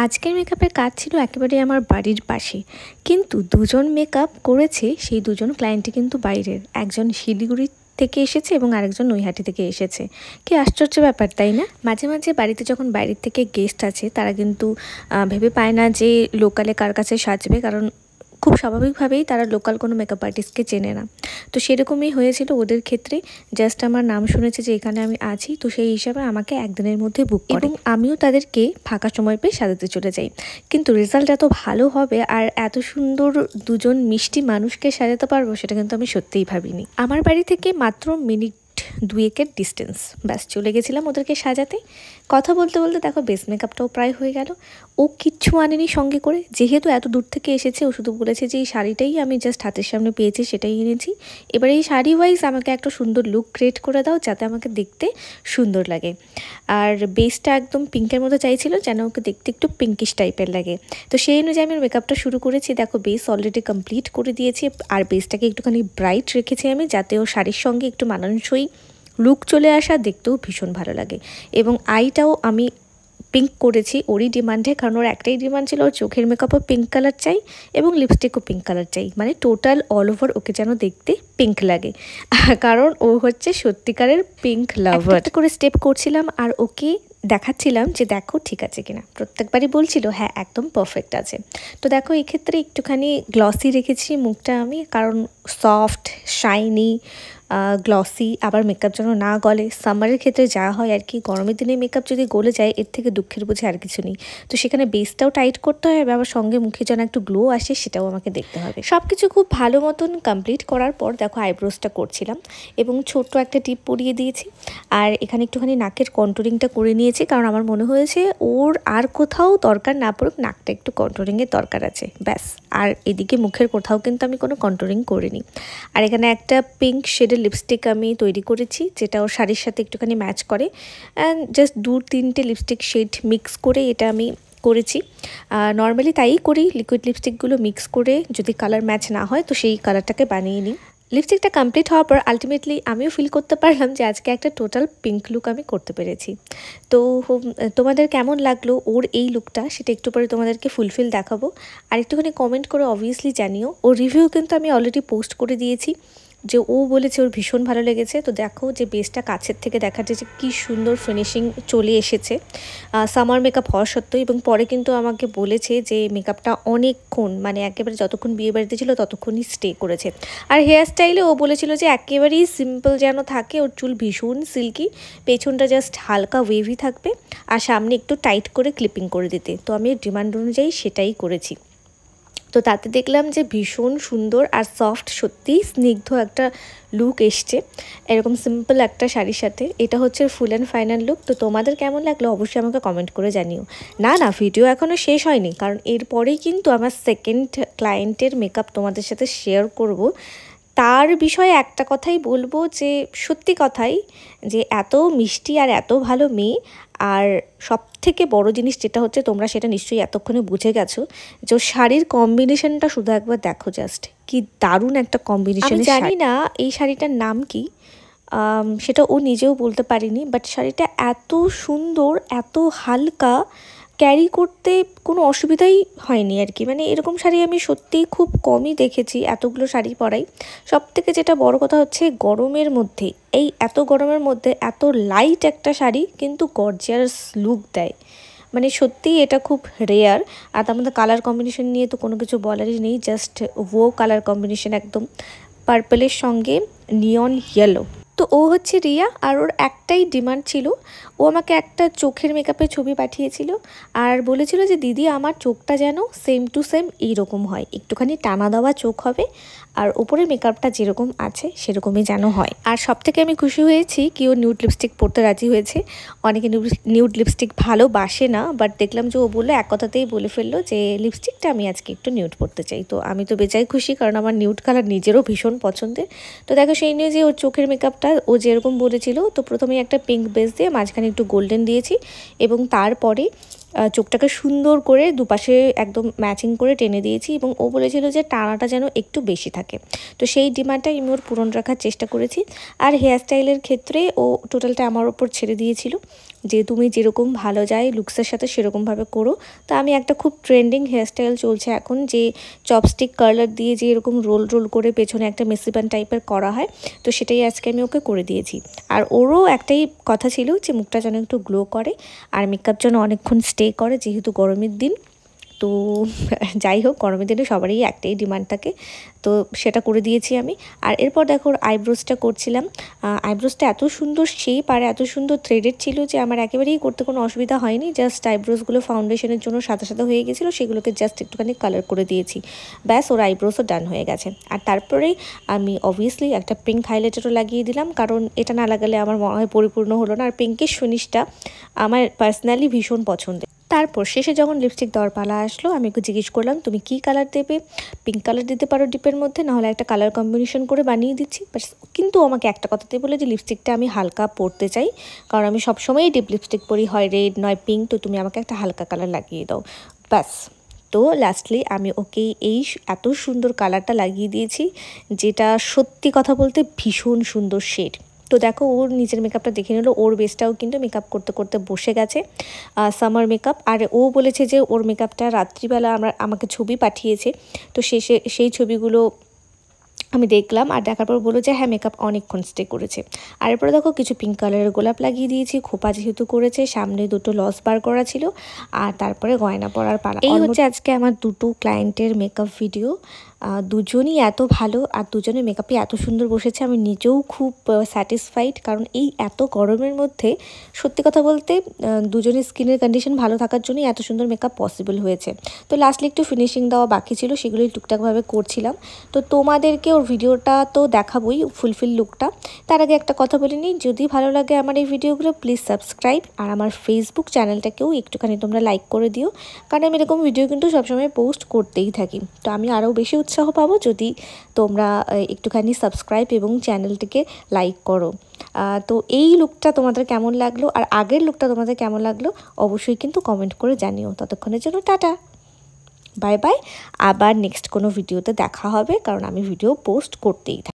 আজকের মেকআপের কাজ ছিল একেবারে আমার বাড়ির পাশে, কিন্তু দুজন মেকআপ করেছে সেই দুজন ক্লায়েন্টই কিন্তু বাইরের। একজন শিলিগুড়ি থেকে এসেছে এবং আরেকজন নৈহাটি থেকে এসেছে। কি আশ্চর্য ব্যাপার, তাই না? মাঝে মাঝে বাড়িতে যখন বাইরের থেকে গেস্ট আছে তারা কিন্তু ভেবে পায় না যে লোকালে কার কাছে সাজবে, কারণ খুব স্বাভাবিকভাবেই তারা লোকাল কোনো মেকআপ আর্টিস্টকে চেনে না। তো সেরকমই হয়েছিল ওদের ক্ষেত্রে। জাস্ট আমার নাম শুনেছে যে এখানে আমি আছি, তো সেই হিসাবে আমাকে একদিনের মধ্যে বুক করে এবং আমিও তাদেরকে ফাঁকা সময় পেয়ে সাজাতে চলে যাই। কিন্তু রেজাল্ট এত ভালো হবে আর এত সুন্দর দুজন মিষ্টি মানুষকে সাজাতে পারবো সেটা কিন্তু আমি সত্যিই ভাবিনি। আমার বাড়ি থেকে মাত্র মিনিট 2-এর ডিস্টেন্স, ব্যাস চলে গেছিলাম ওদেরকে সাজাতে। কথা বলতে বলতে দেখো বেস মেকআপটাও প্রায় হয়ে গেল। ও কিচ্ছু আনেনি সঙ্গে করে, যেহেতু এত দূর থেকে এসেছে। ও শুধু বলেছে যে এই শাড়িটাই আমি জাস্ট হাতের সামনে পেয়েছি সেটাই এনেছি, এবার এই শাড়ি ওয়াইজ আমাকে একটা সুন্দর লুক ক্রিয়েট করে দাও যাতে আমাকে দেখতে সুন্দর লাগে। আর বেসটা একদম পিঙ্কের মতো চাইছিল, যেন ওকে দেখতে একটু পিঙ্কিশ টাইপের লাগে। তো সেই অনুযায়ী আমি মেকআপটা শুরু করেছি। দেখো বেস অলরেডি কমপ্লিট করে দিয়েছি, আর বেসটাকে একটুখানি ব্রাইট রেখেছি আমি, যাতে ও শাড়ির সঙ্গে একটু মানানসই লুক চলে আসা, দেখতেও ভীষণ ভালো লাগে। এবং আইটাও আমি পিঙ্ক করেছি ওরই ডিমান্ডে, কারণ ওর একটাই ডিমান্ড ছিল ওর চোখের মেকআপও পিঙ্ক কালার চাই এবং লিপস্টিকও পিঙ্ক কালার চাই, মানে টোটাল অল ওভার ওকে যেন দেখতে পিঙ্ক লাগে, কারণ ও হচ্ছে সত্যিকারের পিঙ্ক লাভার। একটা করে স্টেপ করছিলাম আর ওকে দেখাচ্ছিলাম যে দেখো ঠিক আছে কিনা। প্রত্যেকবারই বলছিল হ্যাঁ একদম পারফেক্ট আছে। তো দেখো এক্ষেত্রে একটুখানি গ্লসি রেখেছি মুখটা আমি, কারণ সফট শাইনি গ্লসি, আবার মেকআপ যেন না গলে। সামারের ক্ষেত্রে যা হয় আর কি, গরমের দিনে মেকআপ যদি গলে যায় এর থেকে দুঃখের বুঝে আর কিছু নেই। তো সেখানে বেসটাও টাইট করতে হবে, আবার সঙ্গে মুখে যেন একটু গ্লো আসে সেটাও আমাকে দেখতে হবে। সব কিছু খুব ভালো মতন কমপ্লিট করার পর দেখো আইব্রোসটা করছিলাম এবং ছোট্ট একটা টিপ পরিয়ে দিয়েছি। আর এখানে একটুখানি নাকের কন্ট্রোলিংটা করে নিয়েছি, কারণ আমার মনে হয়েছে ওর আর কোথাও দরকার না পড়ুক, নাকটা একটু কন্ট্রোলিংয়ের দরকার আছে, ব্যাস। আর এদিকে মুখের কোথাও কিন্তু আমি কোনো কন্ট্রোলিং করিনি। আর এখানে একটা পিঙ্ক শেডের লিপস্টিক আমি তৈরি করেছি, যেটা ওর শাড়ির সাথে একটুখানি ম্যাচ করে। অ্যান্ড জাস্ট 2-3টে লিপস্টিক শেড মিক্স করে এটা আমি করেছি। নর্মালি তাই করি, লিকুইড লিপস্টিকগুলো মিক্স করে যদি কালার ম্যাচ না হয় তো সেই কালারটাকে বানিয়ে নিই। লিপস্টিকটা কমপ্লিট হওয়ার পর আলটিমেটলি আমিও ফিল করতে পারলাম যে আজকে একটা টোটাল পিঙ্ক লুক আমি করতে পেরেছি। তো তোমাদের কেমন লাগলো ওর এই লুকটা সেটা একটু পরে তোমাদেরকে ফুলফিল দেখাবো। আর একটুখানি কমেন্ট করে অবভিয়াসলি জানিও। ওর রিভিউ কিন্তু আমি অলরেডি পোস্ট করে দিয়েছি, যে ও বলেছে ওর ভীষণ ভালো লেগেছে। তো দেখো যে বেসটা কাছের থেকে দেখাচ্ছে যে কী সুন্দর ফিনিশিং চলে এসেছে সামার মেকআপ হওয়া সত্ত্বেও। এবং পরে কিন্তু আমাকে বলেছে যে মেকআপটা অনেকক্ষণ, মানে একেবারে যতক্ষণ বিয়ে বাড়িতে ছিল ততক্ষণই স্টে করেছে। আর হেয়ার স্টাইলে ও বলেছিল যে একেবারেই সিম্পল যেন থাকে, ওর চুল ভীষণ সিল্কি, পেছনটা জাস্ট হালকা ওয়েভি থাকবে আর সামনে একটু টাইট করে ক্লিপিং করে দিতে। তো আমি ডিমান্ড অনুযায়ী সেটাই করেছি। তো তাতে দেখলাম যে ভীষণ সুন্দর আর সফট, সত্যিই স্নিগ্ধ একটা লুক এসছে এরকম সিম্পল একটা শাড়ির সাথে। এটা হচ্ছে ফুল অ্যান্ড ফাইনাল লুক। তো তোমাদের কেমন লাগলো অবশ্যই আমাকে কমেন্ট করে জানিও। না ভিডিও এখনও শেষ হয়নি, কারণ এরপরেই কিন্তু আমার সেকেন্ড ক্লায়েন্টের মেকআপ তোমাদের সাথে শেয়ার করব। তার বিষয়ে একটা কথাই বলবো, যে সত্যি কথাই যে এত মিষ্টি আর এত ভালো মেয়ে। আর সব থেকে বড় জিনিস যেটা হচ্ছে, তোমরা সেটা নিশ্চয়ই এতক্ষণে বুঝে গেছো, যে শাড়ির কম্বিনেশনটা শুধু একবার দেখো, জাস্ট কি দারুণ একটা কম্বিনেশন। আমি জানি না এই শাড়িটার নাম কি, সেটা ও নিজেও বলতে পারিনি, বাট শাড়িটা এত সুন্দর, এত হালকা, ক্যারি করতে কোনো অসুবিধাই হয়নি আর কি। মানে এরকম শাড়ি আমি সত্যিই খুব কমই দেখেছি এতগুলো শাড়ি পরাই। সবথেকে যেটা বড় কথা হচ্ছে গরমের মধ্যে, এই এত গরমের মধ্যে এত লাইট একটা শাড়ি কিন্তু গর্জিয়াস লুক দেয়, মানে সত্যিই এটা খুব রেয়ার। আর তার মধ্যে কালার কম্বিনেশন নিয়ে তো কোনো কিছু বলারই নেই, জাস্ট ও কালার কম্বিনেশন একদম পার্পলের সঙ্গে নিয়ন ইয়েলো। তো ও হচ্ছে রিয়া, আর ওর একটাই ডিমান্ড ছিল, ও আমাকে একটা চোখের মেকআপের ছবি পাঠিয়েছিল আর বলেছিল যে দিদি আমার চোখটা যেন সেম টু সেম এইরকম হয়, একটুখানি টানা দেওয়া চোখ হবে আর ওপরের মেকআপটা যেরকম আছে সেরকমই যেন হয়। আর সব থেকে আমি খুশি হয়েছি কি ও নিউড লিপস্টিক পরতে রাজি হয়েছে। অনেকে নিউড লিপস্টিক ভালোবাসে না, বাট দেখলাম যে ও বললো, এক কথাতেই বলে ফেললো যে লিপস্টিকটা আমি আজকে একটু নিউড পরতে চাই। তো আমি তো বেজায় খুশি, কারণ আমার নিউড কালার নিজেরও ভীষণ পছন্দের। তো দেখো সেই নিয়ে যে ওর চোখের মেকআপটা ও যেরকম বলেছিল, তো প্রথমেই একটা পিঙ্ক বেস দিয়ে মাঝখানে একটু গোল্ডেন দিয়েছি এবং তারপরে চোখটাকে সুন্দর করে দুপাশে একদম ম্যাচিং করে টেনে দিয়েছি। এবং ও বলেছিল যে টানাটা যেন একটু বেশি থাকে, তো সেই ডিমান্ডটাই আমি ওর পূরণ রাখার চেষ্টা করেছি। আর হেয়ার স্টাইলের ক্ষেত্রে ও টোটালটা আমার ওপর ছেড়ে দিয়েছিল। যে তুমি যেরকম ভালো যায় লুকসের সাথে সেরকমভাবে করো। তো আমি একটা খুব ট্রেন্ডিং হেয়ারস্টাইল চলছে এখন, যে চপস্টিক কার্লার দিয়ে যে এরকম রোল রোল করে পেছনে একটা মেসিবান টাইপের করা হয়, তো সেটাই আজকে আমি ওকে করে দিয়েছি। আর ওরও একটাই কথা ছিল যে মুখটা যেন একটু গ্লো করে আর মেকআপ যেন অনেকক্ষণ স্টে করে, যেহেতু গরমের দিন। তো যাই হোক, গরমের দিনে সবারই একটাই ডিমান্ড থাকে, তো সেটা করে দিয়েছি আমি। আর এরপর দেখো আইব্রোসটা করছিলাম। আইব্রোসটা এত সুন্দর শেপ আর এত সুন্দর থ্রেডেড ছিল যে আমার একেবারেই করতে কোনো অসুবিধা হয়নি। জাস্ট আইব্রোসগুলো ফাউন্ডেশনের জন্য সাদা সাদা হয়ে গেছিলো, সেগুলোকে জাস্ট একটুখানি কালার করে দিয়েছি, ব্যাস ওর আইব্রোসও ডান হয়ে গেছে। আর তারপরেই আমি অবভিয়াসলি একটা পিঙ্ক হাইলাইটারও লাগিয়ে দিলাম, কারণ এটা না লাগালে আমার মনে হয় পরিপূর্ণ হলো না। আর পিঙ্কের ফিনিশটা আমার পার্সোনালি ভীষণ পছন্দের। তারপর শেষে যখন লিপস্টিক দেওয়ার পালা আসলো, আমি ওকে জিজ্ঞেস করলাম তুমি কি কালার দেবে, পিঙ্ক কালার দিতে পারো ডিপের মধ্যে, নাহলে একটা কালার কম্বিনেশন করে বানিয়ে দিচ্ছি। কিন্তু আমাকে একটা কথাতেই বলে যে লিপস্টিকটা আমি হালকা পরতে চাই, কারণ আমি সবসময়ই ডিপ লিপস্টিক পরি, হয় রেড নয় পিঙ্ক, তো তুমি আমাকে একটা হালকা কালার লাগিয়ে দাও, ব্যাস। তো লাস্টলি আমি ওকে এই এত সুন্দর কালারটা লাগিয়ে দিয়েছি, যেটা সত্যি কথা বলতে ভীষণ সুন্দর শেড। তো দেখো ওর নিজের মেকআপটা দেখে নিল, ওর বেসটাও কিন্তু মেকআপ করতে করতে বসে গেছে, সামার মেকআপ। আর ও বলেছে যে ওর মেকআপটা রাত্রিবেলা আমাকে ছবি পাঠিয়েছে, তো সেই ছবিগুলো আমি দেখলাম, আর দেখার পর বললো যে হ্যাঁ মেকআপ অনেকক্ষণ স্টে করেছে। আর এরপরে দেখো কিছু পিঙ্ক কালারের গোলাপ লাগিয়ে দিয়েছি, খোপা যেহেতু করেছে, সামনে দুটো লস বার করা ছিল, আর তারপরে গয়না পরার পালা। এই হচ্ছে আজকে আমার দুটো ক্লায়েন্টের মেকআপ ভিডিও। দুজনই এত ভালো, আর দুজনের মেকআপই এত সুন্দর বসেছে, আমি নিজেও খুব স্যাটিসফাইড। কারণ এই এত গরমের মধ্যে সত্যি কথা বলতে দুজনের স্কিনের কন্ডিশন ভালো থাকার জন্যই এত সুন্দর মেকআপ পসিবল হয়েছে। তো লাস্টলি একটু ফিনিশিং দেওয়া বাকি ছিল, সেগুলোই টুকটাকভাবে করছিলাম। তো তোমাদেরকে ওর ভিডিওটা তো দেখাবোই, ফুলফিল লুকটা। তার আগে একটা কথা বলে নিই, যদি ভালো লাগে আমার এই ভিডিওগুলো প্লিজ সাবস্ক্রাইব, আর আমার ফেসবুক চ্যানেলটাকেও একটুখানি তোমরা লাইক করে দিও, কারণ আমি এরকম ভিডিও কিন্তু সবসময় পোস্ট করতেই থাকি। তো আমি আরও বেশি উৎসাহ পাবো যদি তোমরা একটুখানি সাবস্ক্রাইব এবং চ্যানেলটিকে লাইক করো। তো এই লুকটা তোমাদের কেমন লাগলো, আর আগের লুকটা তোমাদের কেমন লাগলো অবশ্যই কিন্তু কমেন্ট করে জানিও। ততক্ষণের জন্য টাটা, বাই বাই। আবার নেক্সট কোনো ভিডিওতে দেখা হবে, কারণ আমি ভিডিও পোস্ট করতেই থাকি।